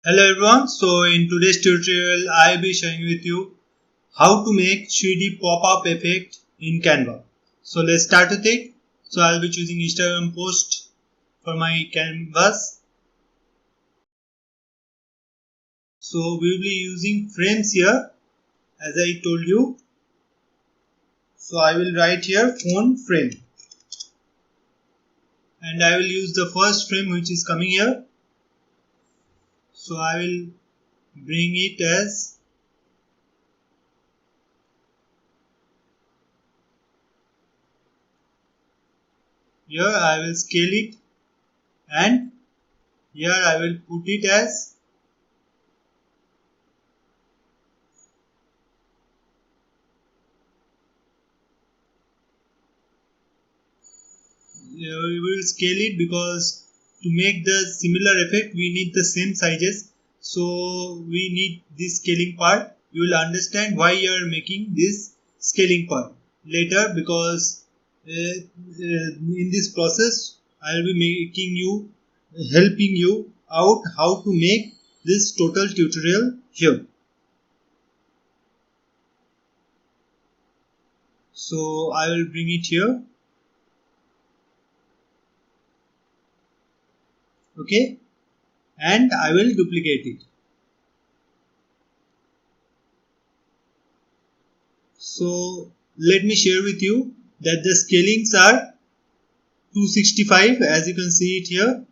Hello everyone, so in today's tutorial I will be sharing with you how to make 3D pop-up effect in Canva. So let's start with it. So I will be choosing Instagram post for my canvas. So we will be using frames here as I told you. So I will write here phone frame and I will use the first frame which is coming here. So I will bring it as here. I will scale it and here I will put it as we will scale it because to make the similar effect we need the same sizes, so we need this scaling part. You will understand why you are making this scaling part later, because in this process I will be helping you out how to make this total tutorial here. So I will bring it here. Okay, and I will duplicate it. So let me share with you that the scalings are 265 as you can see it here,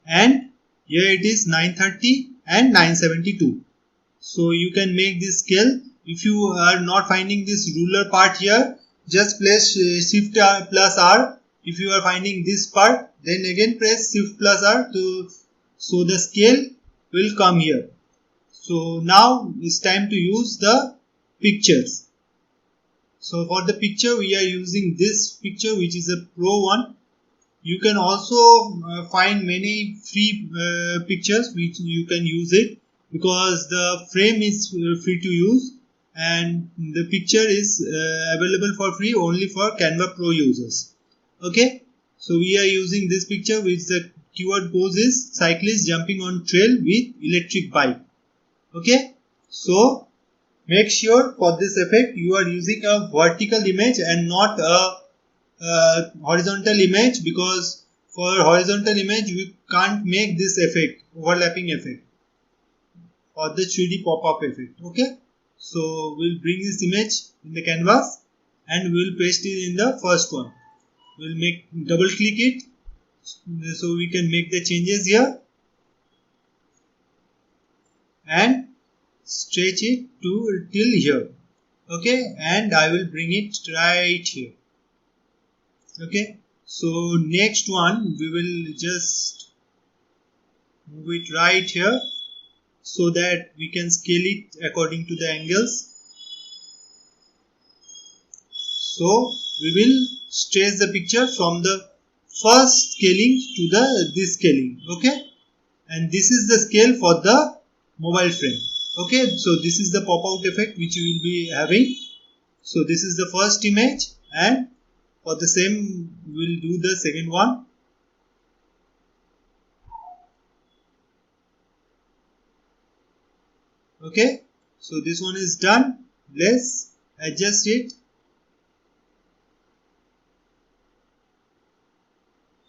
and here it is 930 and 972. So you can make this scale. If you are not finding this ruler part here, just press shift plus R. If you are finding this part, then again press shift plus R so the scale will come here. So now it's time to use the pictures. So for the picture we are using this picture which is a pro one. You can also find many free pictures which you can use it, because the frame is free to use and the picture is available for free only for Canva Pro users. Okay, so we are using this picture which the keyword pose is cyclist jumping on trail with electric bike. Okay, so make sure for this effect you are using a vertical image and not a horizontal image, because for horizontal image we can't make this effect, overlapping effect or the 3D pop-up effect. Okay, so we'll bring this image in the canvas and we'll paste it in the first one. We'll double click it so we can make the changes here and stretch it to till here. Okay, and I will bring it right here. Okay, so next one we will just move it right here so that we can scale it according to the angles. So we will stretch the picture from the first scaling to this scaling. Okay, and this is the scale for the mobile frame. Okay, so this is the pop-out effect which we will be having. So this is the first image, and for the same we will do the second one. Okay, so this one is done. Let's adjust it.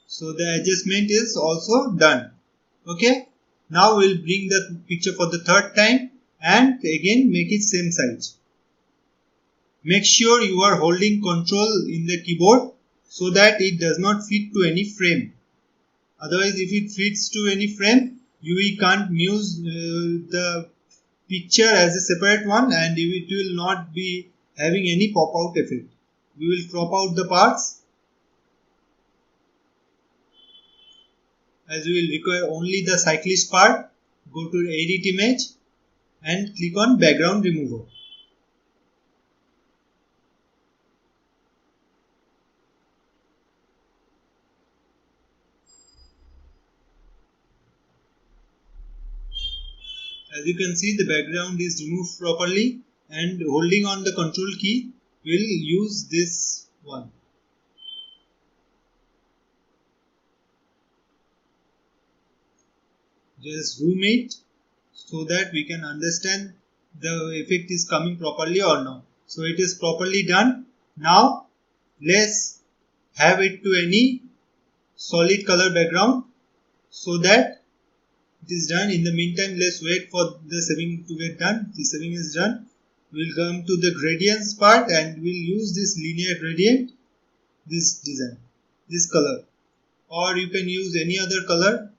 So the adjustment is also done. Okay, now we'll bring the picture for the third time and again make it same size. Make sure you are holding control in the keyboard so that it does not fit to any frame. Otherwise, if it fits to any frame, we can't use the picture as a separate one and it will not be having any pop-out effect. We will crop out the parts as we will require only the cyclist part. Go to edit image and click on background remover. As you can see, the background is removed properly, and holding on the control key will use this one. Just zoom it so that we can understand the effect is coming properly or not. So it is properly done. Now let's have it to any solid color background so that it is done. In the meantime, let's wait for the saving to get done. The saving is done. We'll come to the gradients part and we'll use this linear gradient, this design, this color, or you can use any other color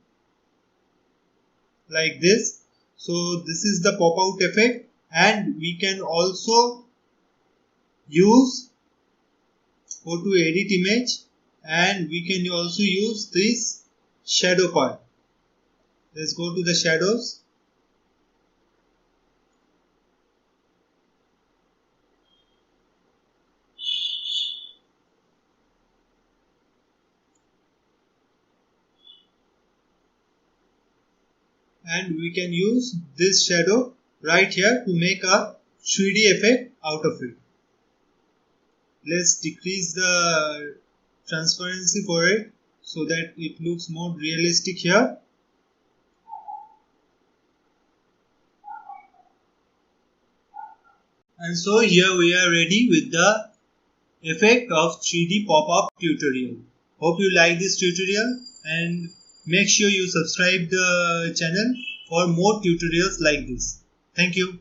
like this. So this is the pop out effect, and we can also use go to edit image, and we can also use this shadow part. Let's go to the shadows. And we can use this shadow right here to make a 3D effect out of it. Let's decrease the transparency for it so that it looks more realistic here. And so here we are ready with the effect of 3D pop-up tutorial. Hope you like this tutorial, and make sure you subscribe the channel for more tutorials like this. Thank you.